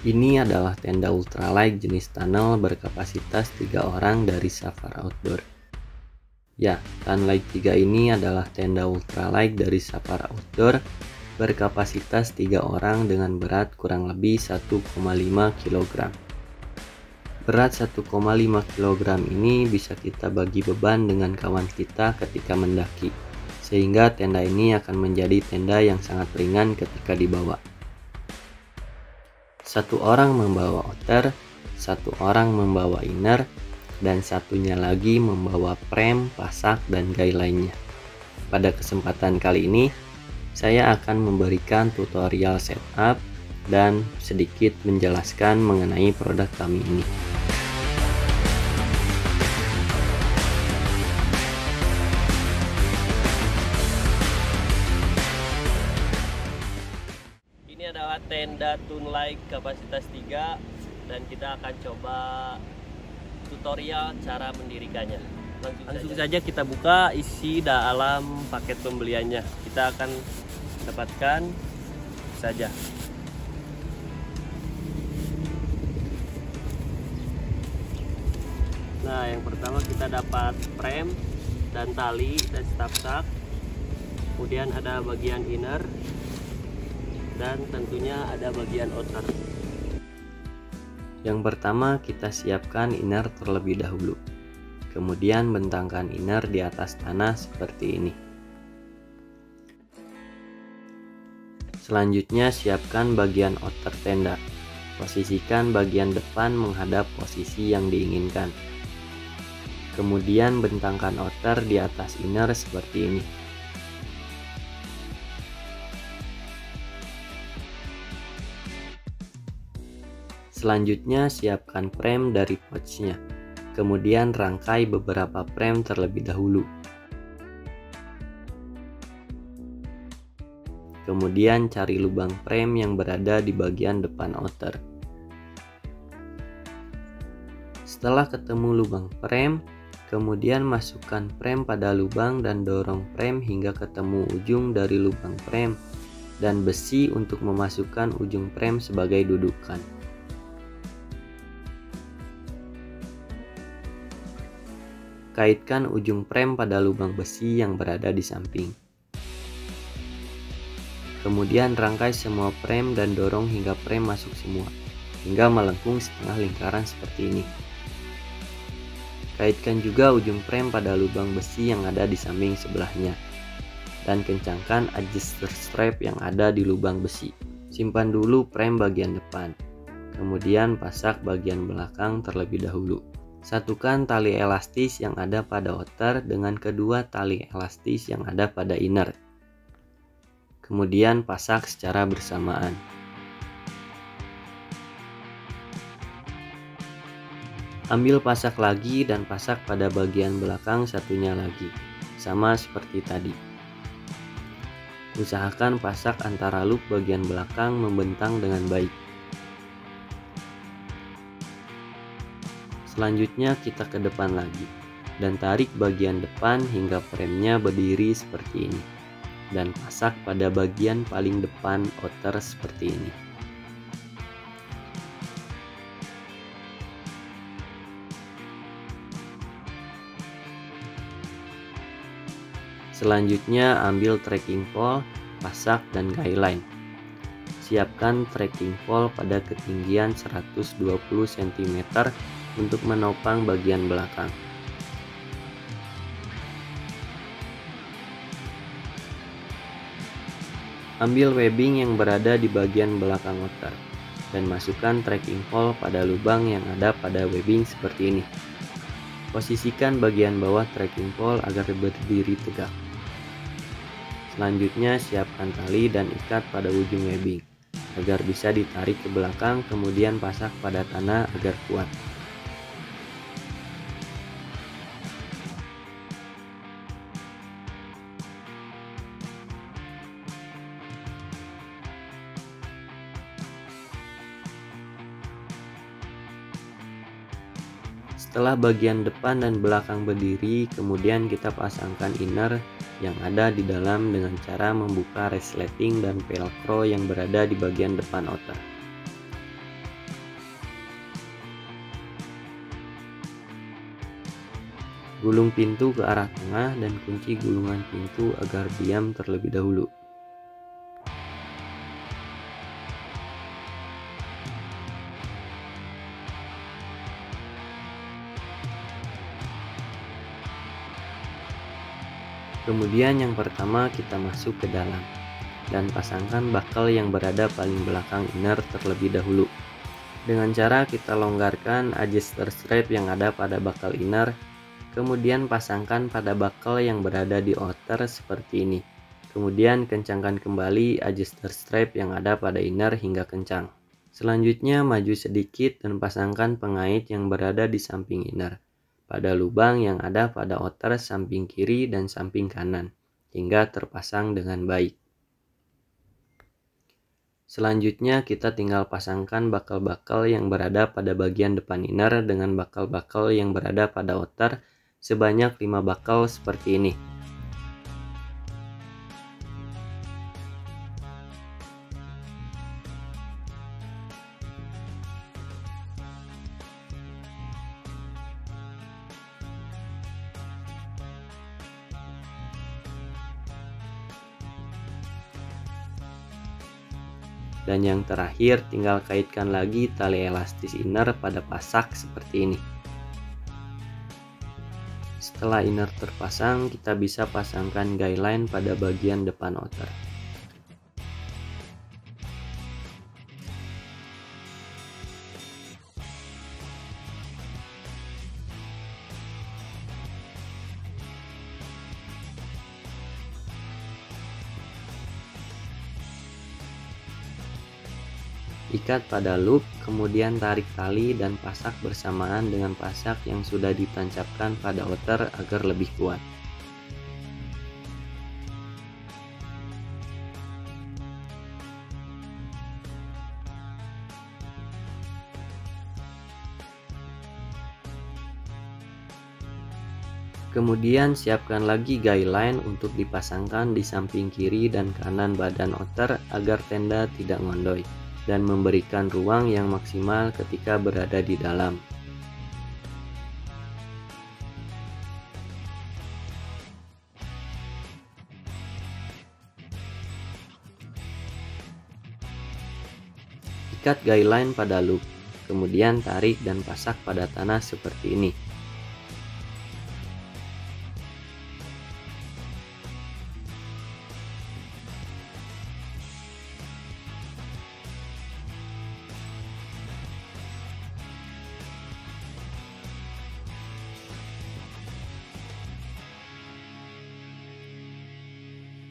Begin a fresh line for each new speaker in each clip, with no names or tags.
Ini adalah tenda ultralight jenis tunnel berkapasitas 3 orang dari Safar Outdoor. Ya, Tunlight 3 ini adalah tenda ultralight dari Safar Outdoor berkapasitas 3 orang dengan berat kurang lebih 1,5 kg. Berat 1,5 kg ini bisa kita bagi beban dengan kawan kita ketika mendaki, sehingga tenda ini akan menjadi tenda yang sangat ringan ketika dibawa. Satu orang membawa outer, satu orang membawa inner, dan satunya lagi membawa prem, pasak, dan guy lainnya. Pada kesempatan kali ini, saya akan memberikan tutorial setup dan sedikit menjelaskan mengenai produk kami ini.
Ini adalah tenda Tunlight kapasitas 3 dan kita akan coba tutorial cara mendirikannya. Langsung saja kita buka isi dalam paket pembeliannya. Kita akan dapatkan saja. Nah, yang pertama kita dapat frame dan tali dan stafsak. Kemudian ada bagian inner dan tentunya ada bagian outer.
Yang pertama kita siapkan inner terlebih dahulu. Kemudian bentangkan inner di atas tanah seperti ini. Selanjutnya siapkan bagian outer tenda. Posisikan bagian depan menghadap posisi yang diinginkan. Kemudian bentangkan outer di atas inner seperti ini. Selanjutnya siapkan frame dari pouchnya. Kemudian rangkai beberapa frame terlebih dahulu. Kemudian cari lubang frame yang berada di bagian depan outer. Setelah ketemu lubang frame, kemudian masukkan frame pada lubang dan dorong frame hingga ketemu ujung dari lubang frame dan besi untuk memasukkan ujung frame sebagai dudukan. Kaitkan ujung frame pada lubang besi yang berada di samping. Kemudian rangkai semua frame dan dorong hingga frame masuk semua, hingga melengkung setengah lingkaran seperti ini. Kaitkan juga ujung frame pada lubang besi yang ada di samping sebelahnya, dan kencangkan adjuster strap yang ada di lubang besi. Simpan dulu frame bagian depan, kemudian pasak bagian belakang terlebih dahulu. Satukan tali elastis yang ada pada outer dengan kedua tali elastis yang ada pada inner. Kemudian pasak secara bersamaan. Ambil pasak lagi dan pasak pada bagian belakang satunya lagi, sama seperti tadi. Usahakan pasak antara loop bagian belakang membentang dengan baik. Selanjutnya kita ke depan lagi dan tarik bagian depan hingga framenya berdiri seperti ini, dan pasak pada bagian paling depan outer seperti ini. Selanjutnya ambil trekking pole, pasak, dan guy line. Siapkan trekking pole pada ketinggian 120 cm untuk menopang bagian belakang. Ambil webbing yang berada di bagian belakang outer dan masukkan trekking pole pada lubang yang ada pada webbing seperti ini. Posisikan bagian bawah trekking pole agar berdiri tegak. Selanjutnya siapkan tali dan ikat pada ujung webbing agar bisa ditarik ke belakang, kemudian pasak pada tanah agar kuat. Setelah bagian depan dan belakang berdiri, kemudian kita pasangkan inner yang ada di dalam dengan cara membuka resleting dan velcro yang berada di bagian depan outer. Gulung pintu ke arah tengah dan kunci gulungan pintu agar diam terlebih dahulu. Kemudian yang pertama kita masuk ke dalam dan pasangkan bakal yang berada paling belakang inner terlebih dahulu. Dengan cara kita longgarkan adjuster strap yang ada pada bakal inner, kemudian pasangkan pada bakal yang berada di outer seperti ini. Kemudian kencangkan kembali adjuster strap yang ada pada inner hingga kencang. Selanjutnya maju sedikit dan pasangkan pengait yang berada di samping inner pada lubang yang ada pada outer samping kiri dan samping kanan hingga terpasang dengan baik. Selanjutnya kita tinggal pasangkan bakal-bakal yang berada pada bagian depan inner dengan bakal-bakal yang berada pada outer sebanyak 5 bakal seperti ini. Dan yang terakhir tinggal kaitkan lagi tali elastis inner pada pasak seperti ini. Setelah inner terpasang, kita bisa pasangkan guy line pada bagian depan outer. Ikat pada loop, kemudian tarik tali dan pasak bersamaan dengan pasak yang sudah ditancapkan pada outer agar lebih kuat. Kemudian siapkan lagi guy line untuk dipasangkan di samping kiri dan kanan badan outer agar tenda tidak ngondoi dan memberikan ruang yang maksimal ketika berada di dalam. Ikat guy line pada loop, kemudian tarik dan pasak pada tanah seperti ini.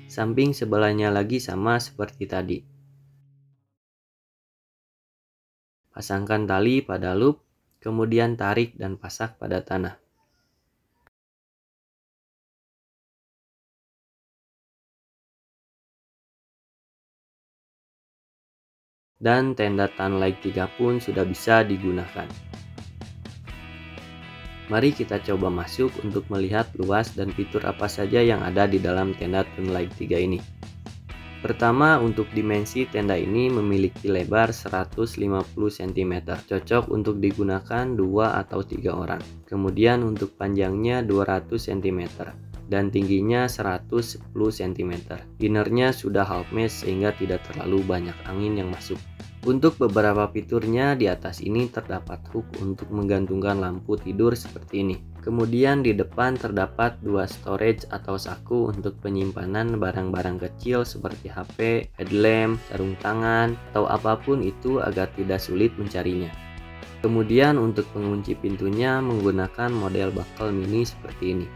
Samping sebelahnya lagi sama seperti tadi. Pasangkan tali pada loop, kemudian tarik dan pasak pada tanah. Dan tenda Tunlight 3 pun sudah bisa digunakan. Mari kita coba masuk untuk melihat luas dan fitur apa saja yang ada di dalam tenda Tunlight 3 ini. Pertama, untuk dimensi tenda ini memiliki lebar 150 cm, cocok untuk digunakan 2 atau 3 orang. Kemudian untuk panjangnya 200 cm dan tingginya 110 cm. Innernya sudah half mesh sehingga tidak terlalu banyak angin yang masuk. Untuk beberapa fiturnya di atas ini terdapat hook untuk menggantungkan lampu tidur seperti ini. Kemudian di depan terdapat 2 storage atau saku untuk penyimpanan barang-barang kecil seperti HP, headlamp, sarung tangan, atau apapun itu agar tidak sulit mencarinya. Kemudian untuk pengunci pintunya menggunakan model bakal mini seperti ini.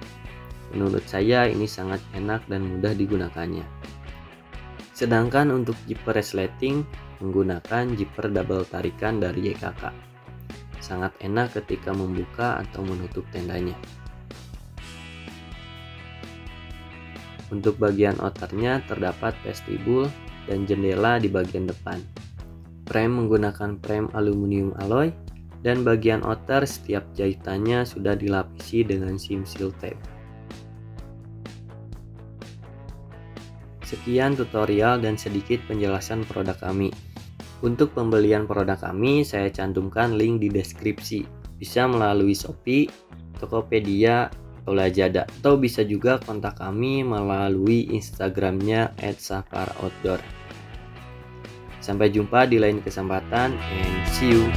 Menurut saya ini sangat enak dan mudah digunakannya. Sedangkan untuk zipper resleting menggunakan zipper double tarikan dari YKK. Sangat enak ketika membuka atau menutup tendanya. Untuk bagian outernya terdapat vestibul dan jendela di bagian depan. Frame menggunakan frame aluminium alloy dan bagian outer setiap jahitannya sudah dilapisi dengan seam seal tape. Sekian tutorial dan sedikit penjelasan produk kami. Untuk pembelian produk kami, saya cantumkan link di deskripsi. Bisa melalui Shopee, Tokopedia, Lazada, atau bisa juga kontak kami melalui Instagramnya @safaraoutdoor. Sampai jumpa di lain kesempatan and see you.